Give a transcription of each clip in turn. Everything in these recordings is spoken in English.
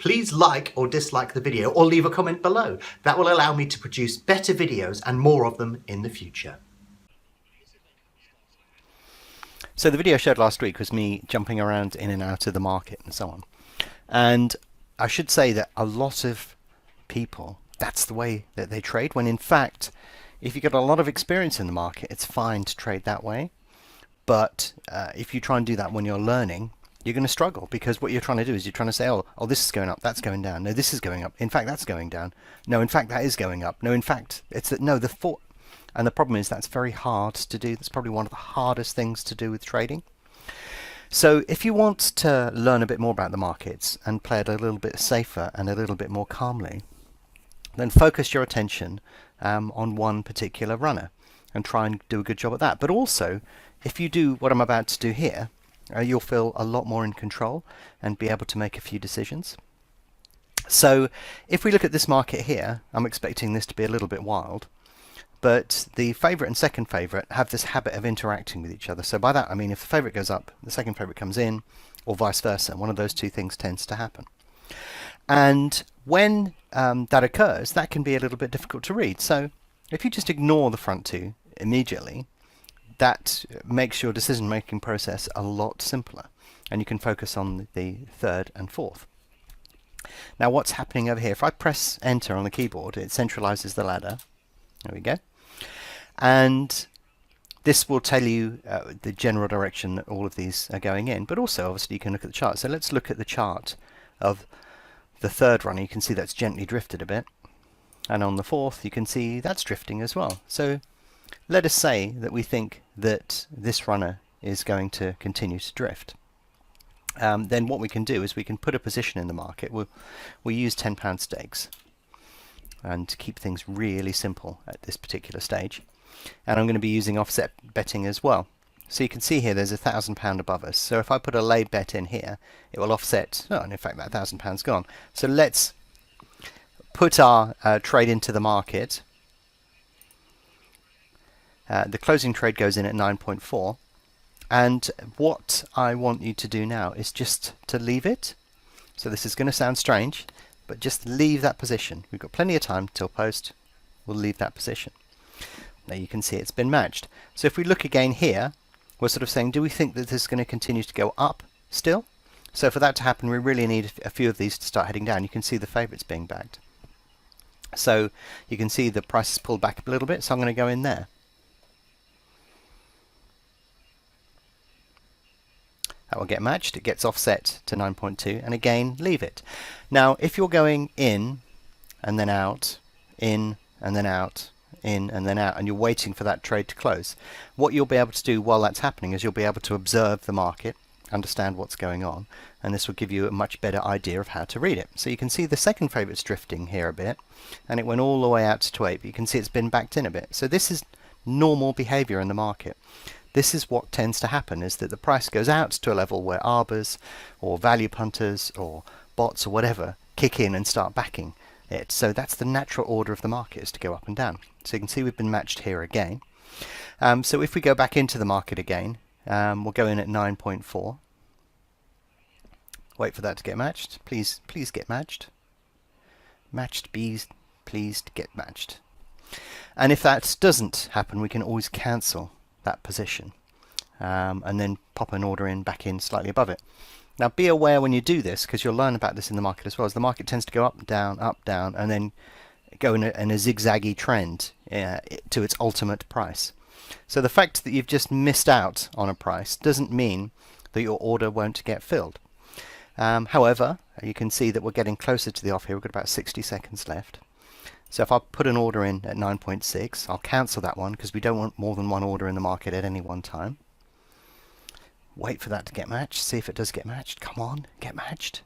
please like or dislike the video or leave a comment below. That will allow me to produce better videos and more of them in the future. So the video I showed last week was me jumping around in and out of the market and so on. And I should say that a lot of people, that's the way that they trade, when in fact, if you've got a lot of experience in the market, it's fine to trade that way. But if you try and do that when you're learning, you're going to struggle, because what you're trying to do is you're trying to say, oh, this is going up, that's going down. No, this is going up. In fact, that's going down. No, in fact, that is going up. No, in fact, it's that. No, and the problem is that's very hard to do. That's probably one of the hardest things to do with trading. So if you want to learn a bit more about the markets and play it a little bit safer and a little bit more calmly, then focus your attention on one particular runner and try and do a good job at that. But also, if you do what I'm about to do here, you'll feel a lot more in control and be able to make a few decisions. So if we look at this market here, I'm expecting this to be a little bit wild, but the favourite and second favourite have this habit of interacting with each other. So by that I mean if the favourite goes up, the second favourite comes in, or vice versa. One of those two things tends to happen. And when that occurs, that can be a little bit difficult to read. So if you just ignore the front two immediately, that makes your decision-making process a lot simpler, and you can focus on the third and fourth. Now what's happening over here, if I press enter on the keyboard, it centralizes the ladder. There we go. And this will tell you the general direction that all of these are going in, but also obviously you can look at the chart. So let's look at the chart of the third runner. You can see that's gently drifted a bit, and on the fourth you can see that's drifting as well. So let us say that we think that this runner is going to continue to drift. Then what we can do is we can put a position in the market. We'll use £10 stakes, and to keep things really simple at this particular stage. And I'm going to be using offset betting as well. So you can see here there's £1,000 above us. So if I put a laid bet in here, it will offset. Oh, and in fact that £1,000's gone. So let's put our trade into the market. The closing trade goes in at 9.4, and what I want you to do now is just to leave it. So this is going to sound strange, but just leave that position. We've got plenty of time till post. We'll leave that position. Now you can see it's been matched. So if we look again here, we're sort of saying, do we think that this is going to continue to go up still? So for that to happen, we really need a few of these to start heading down. You can see the favourites being bagged. So you can see the price has pulled back a little bit, so I'm going to go in there. That will get matched. It gets offset to 9.2, and again leave it. Now if you're going in and then out, in and then out, in and then out, and you're waiting for that trade to close, what you'll be able to do while that's happening is you'll be able to observe the market, understand what's going on, and this will give you a much better idea of how to read it. So you can see the second favourite's drifting here a bit, and it went all the way out to 8, but you can see it's been backed in a bit. So this is normal behaviour in the market. This is what tends to happen, is that the price goes out to a level where arbors or value punters or bots or whatever kick in and start backing it. So that's the natural order of the market, is to go up and down. So you can see we've been matched here again. So if we go back into the market again, we'll go in at 9.4. Wait for that to get matched. Please get matched. Matched bees, please get matched. And if that doesn't happen, we can always cancel that position and then pop an order in back in slightly above it. Now be aware when you do this, because you'll learn about this in the market as well, as the market tends to go up, down, and then go in a zigzaggy trend to its ultimate price. So the fact that you've just missed out on a price doesn't mean that your order won't get filled. However, you can see that we're getting closer to the off here. We've got about 60 seconds left. So if I put an order in at 9.6, I'll cancel that one because we don't want more than one order in the market at any one time. Wait for that to get matched, see if it does get matched. Come on, get matched.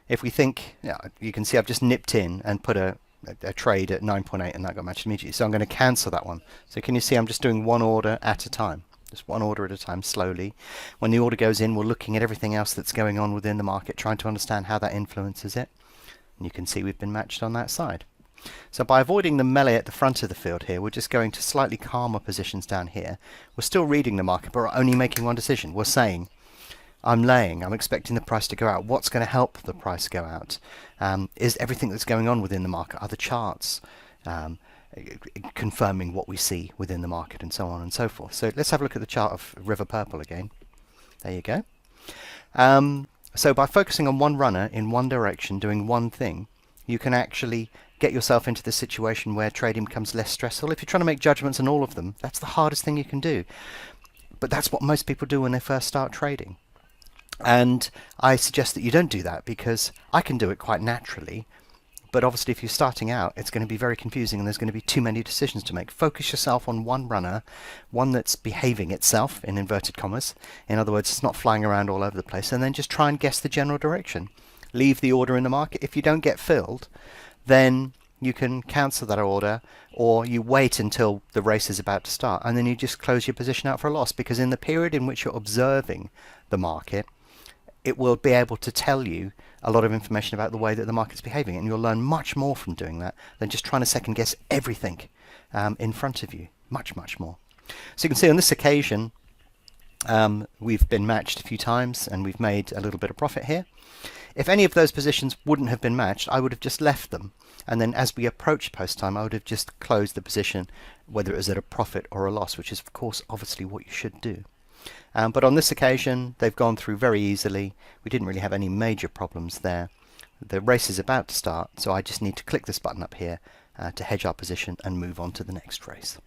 If we think, you can see I've just nipped in and put a trade at 9.8 and that got matched immediately. So I'm going to cancel that one. So can you see I'm just doing one order at a time. Just one order at a time, slowly. When the order goes in, we're looking at everything else that's going on within the market, trying to understand how that influences it. And you can see we've been matched on that side. So by avoiding the melee at the front of the field here, we're just going to slightly calmer positions down here. We're still reading the market, but we're only making one decision. We're saying, I'm laying. I'm expecting the price to go out. What's going to help the price go out? Is everything that's going on within the market, are the charts confirming what we see within the market, and so on and so forth. So let's have a look at the chart of River Purple again. There you go. So by focusing on one runner in one direction, doing one thing, you can actually get yourself into the situation where trading becomes less stressful. If you're trying to make judgments on all of them, that's the hardest thing you can do. But that's what most people do when they first start trading. And I suggest that you don't do that, because I can do it quite naturally. But obviously, if you're starting out, it's going to be very confusing and there's going to be too many decisions to make. Focus yourself on one runner, one that's behaving itself, in inverted commas. In other words, it's not flying around all over the place. And then just try and guess the general direction. Leave the order in the market. If you don't get filled, then you can cancel that order, or you wait until the race is about to start, and then you just close your position out for a loss, because in the period in which you're observing the market, it will be able to tell you a lot of information about the way that the market's behaving, and you'll learn much more from doing that than just trying to second guess everything in front of you. Much more. So you can see on this occasion we've been matched a few times and we've made a little bit of profit here. If any of those positions wouldn't have been matched, I would have just left them, and then as we approach post time, I would have just closed the position, whether it was at a profit or a loss, which is of course obviously what you should do. But on this occasion, they've gone through very easily. We didn't really have any major problems there. The race is about to start, so I just need to click this button up here to hedge our position and move on to the next race.